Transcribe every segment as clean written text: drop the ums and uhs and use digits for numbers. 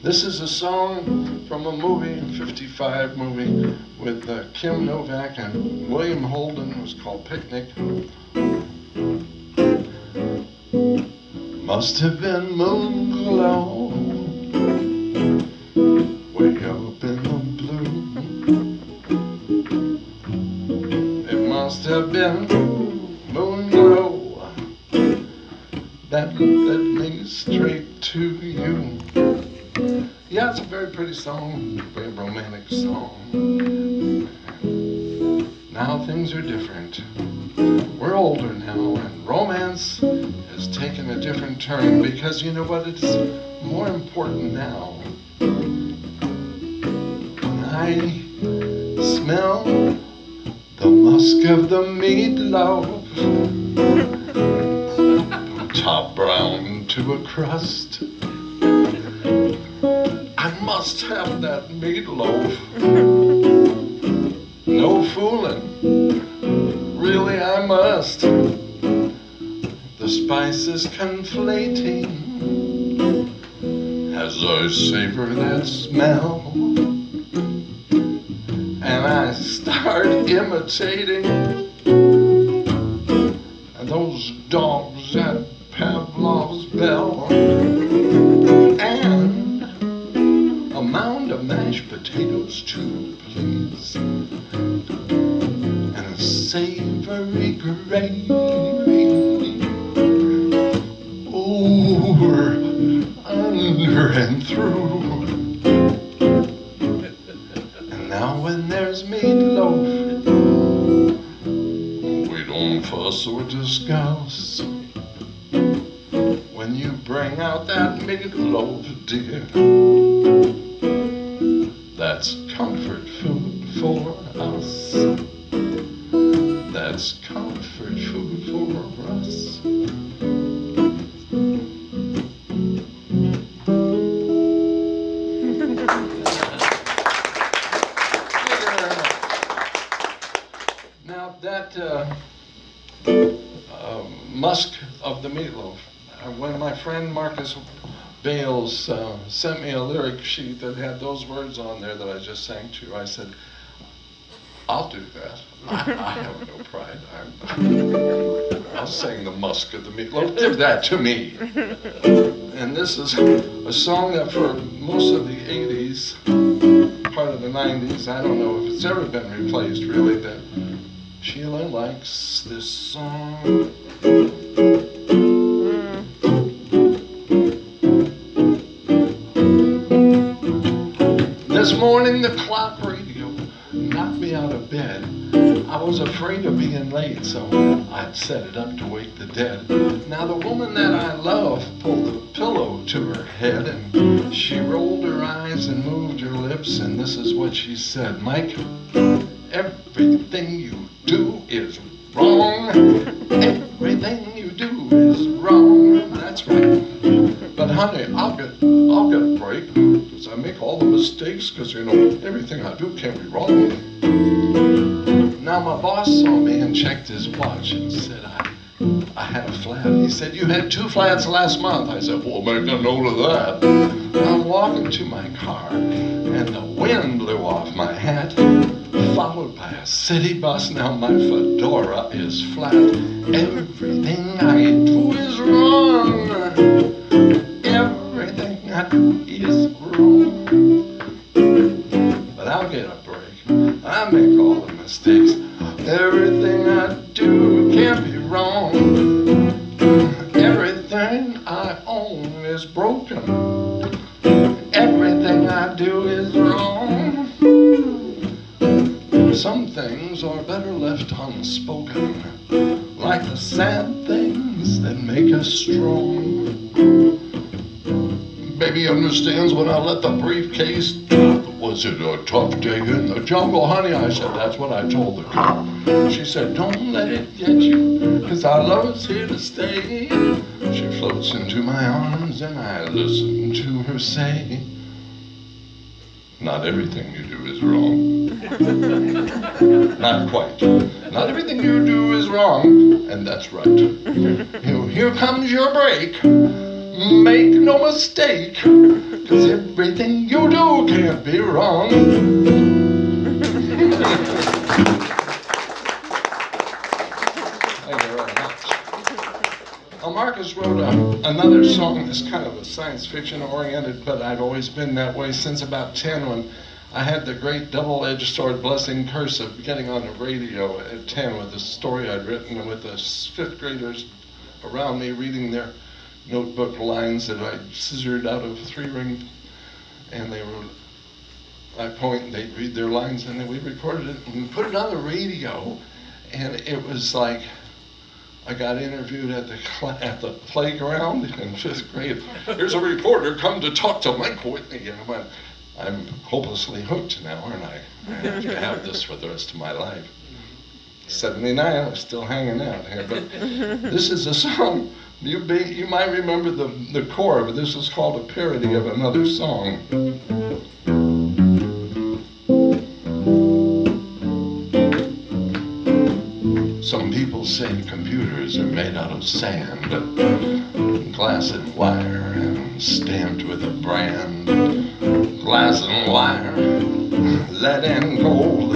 This is a song from a movie, a 55 movie, with Kim Novak and William Holden. It was called Picnic. Must have been moon glow way up in the blue. It must have been moon glow that led me straight to you. Yeah, it's a very pretty song, a very romantic song. Now things are different. We're older now, and romance has taken a different turn, because you know what, it's more important now. When I smell the musk of the meatloaf, top brown to a crust, I must have that meatloaf. No fooling, really I must. The spices conflating as I savor that smell, and I start imitating those dogs at Pavlov's bell. And a mound of mashed potatoes too, please, and a savory gravy over, under and through. And now when there's meatloaf, we don't fuss or discuss. When you bring out that meatloaf, dear, that's comfort food for us. That's comfort food for us. Now that musk of the meatloaf, when my friend Marcus Bales sent me a lyric sheet that had those words on there that I just sang to, I said, I'll do that. I have no pride. I'll sing the musk of the meatloaf. Give that to me. And this is a song that for most of the 80s, part of the 90s, I don't know if it's ever been replaced really, that Sheila likes this song. This morning the clock radio knocked me out of bed. I was afraid of being late, so I'd set it up to wake the dead. Now the woman that I love pulled the pillow to her head, and she rolled her eyes and moved her lips, and this is what she said: Mike, everything you do is wrong. Everything you do is wrong. That's right. But honey, I'll get a break, because I make all the mistakes, because you know, everything I do can't be wrong. Now my boss saw me and checked his watch and said I had a flat. He said, you had 2 flats last month. I said, well, make a note of that. I'm walking to my car, and the wind blew off my hat, followed by a city bus. Now my fedora is flat. Everything I do is wrong. Everything I do is wrong. But I'll get a break. I make all the mistakes. Everything I do can't be wrong. Everything I own is broken. Everything I do is wrong. Some things are better left unspoken, like the sad things that make us strong. Baby understands when I let the briefcase drop. Was it a tough day in the jungle, honey? I said, that's what I told the cop. She said, don't let it get you, 'cause our love is here to stay. She floats into my arms and I listen to her say, Not everything you do is wrong. Not quite. Not everything you do is wrong, and that's right. Here comes your break. Make no mistake, 'cause everything you do can't be wrong. Thank you very much. Well, Marcus wrote another song that's kind of a science fiction oriented, but I've always been that way since about 10 when I had the great double-edged sword blessing curse of getting on the radio at 10 with a story I'd written and with the fifth graders around me reading their notebook lines that I scissored out of a 3-ring, and I'd point and they'd read their lines, and then we recorded it and put it on the radio, and it was like I got interviewed at the playground in 5th grade. Here's a reporter come to talk to Mike Whitney, and I went, I'm hopelessly hooked now, aren't I? I have to have this for the rest of my life. 79, I'm still hanging out here, but this is a song. You might remember the chord, but this is called a parody of another song. Some people say computers are made out of sand, glass and wire, and stamped with a brand. Glass and wire, lead and gold,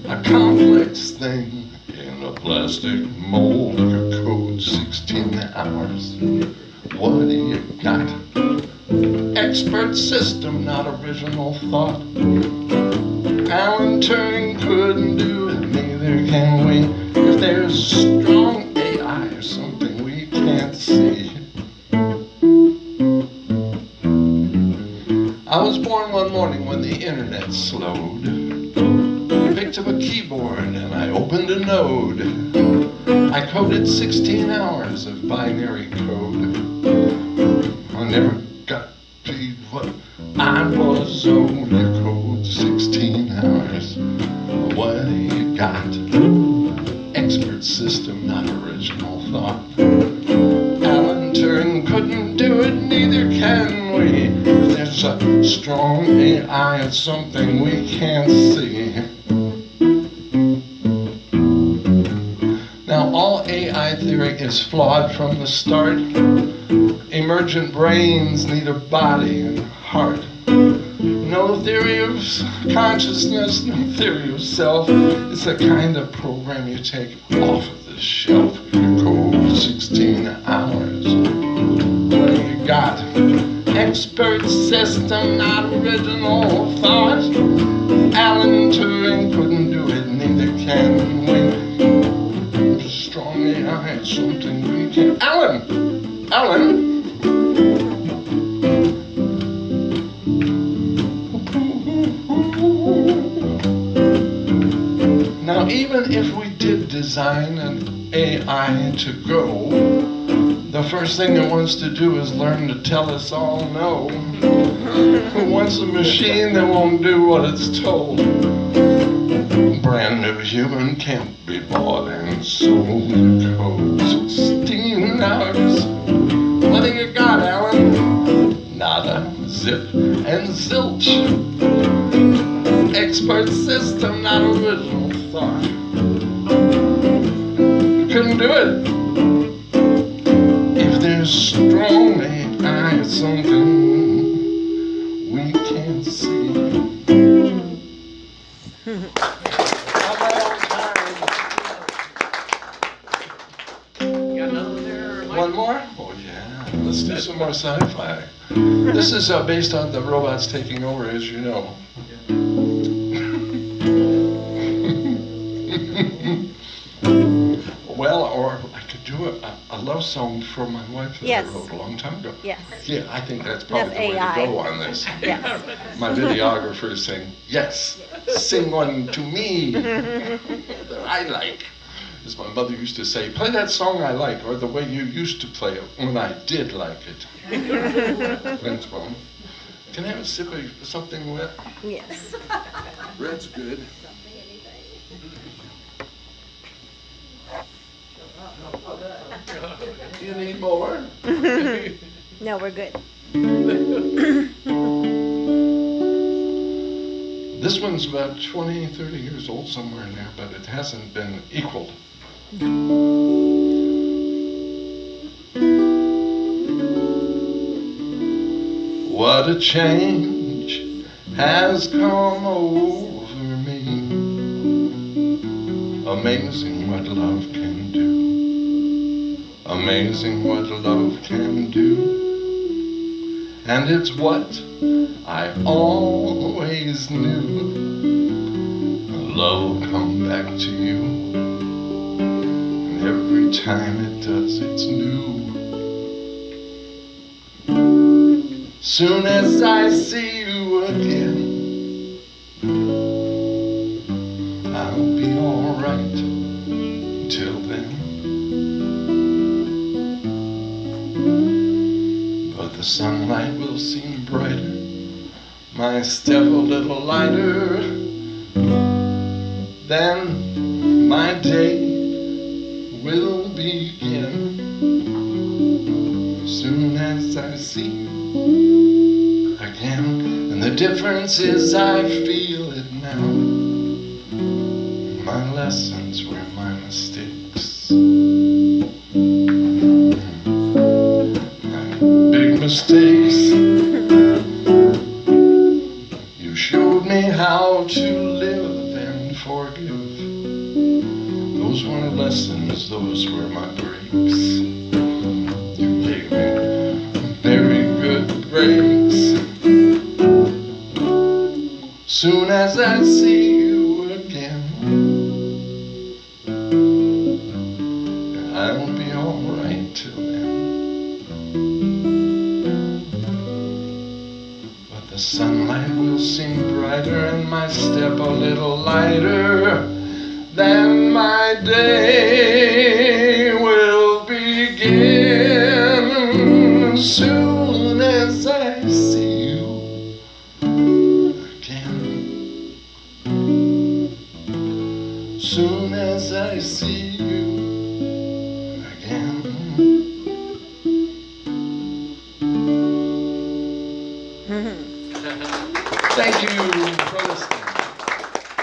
a complex thing in a plastic mold. Code 16 hours. What do you got? Expert system, not original thought. Alan Turing couldn't do it, neither can we. If there's strong AI or something we can't see. I was born one morning when the internet slowed. I picked up a keyboard and I opened a node. I coded 16 hours of binary code. I never got paid what I was owed. You code 16 hours. What do you got? Expert system, not original thought. Alan Turing couldn't do it, neither can we. There's a strong AI, it's something we can't see. Now, all AI theory is flawed from the start. Emergent brains need a body and heart. No theory of consciousness, no theory of self. It's the kind of program you take off of the shelf. You code 16 hours. What do you got? Expert system, not original thought. Alan Turing couldn't do it, neither can we. Strong AI, it's something we can. Alan! Now, even if we did design an AI to go, the first thing it wants to do is learn to tell us all no. Who wants a machine that won't do what it's told? Brand new human can't be bought and sold. Code 16 hours. What do you got, Alan? Nada, zip, and zilch. Expert system, not original thought. Couldn't do it. If there's strong AI, it's something we can't see. One more? Oh yeah, let's do some more sci-fi. This is based on the robots taking over, as you know. Well, or I could do a love song for my wife that I wrote a long time ago. Yes. Yeah, I think that's probably the way AI. to go on this. Yes. My videographer is saying, yes, sing one to me that I like. As my mother used to say, play that song I like, or the way you used to play it when I did like it. Thanks, Mom. Can I have a sip of something wet? Yes. Red's good. Do you need more? No, we're good. This one's about 20, 30 years old, somewhere in there, but it hasn't been equaled. What a change has come over me. Amazing what love can do. Amazing what love can do. And it's what I always knew. Love will come back to you. And every time it does, it's new. Soon as I see you again, I'll be alright till then. But the sunlight will seem brighter, my step a little lighter, then my day will begin. Soon as I see you again, and the difference is I feel it now. My lessons were my mistakes, my big mistakes. You showed me how to live and forgive. Those weren't lessons, those were my breaks. You gave me very good breaks. Soon as I see you again, I'll be alright till then. But the sunlight will seem brighter and my step a little lighter, then my day will begin. Soon as I see you again, soon as I see you again. Thank you.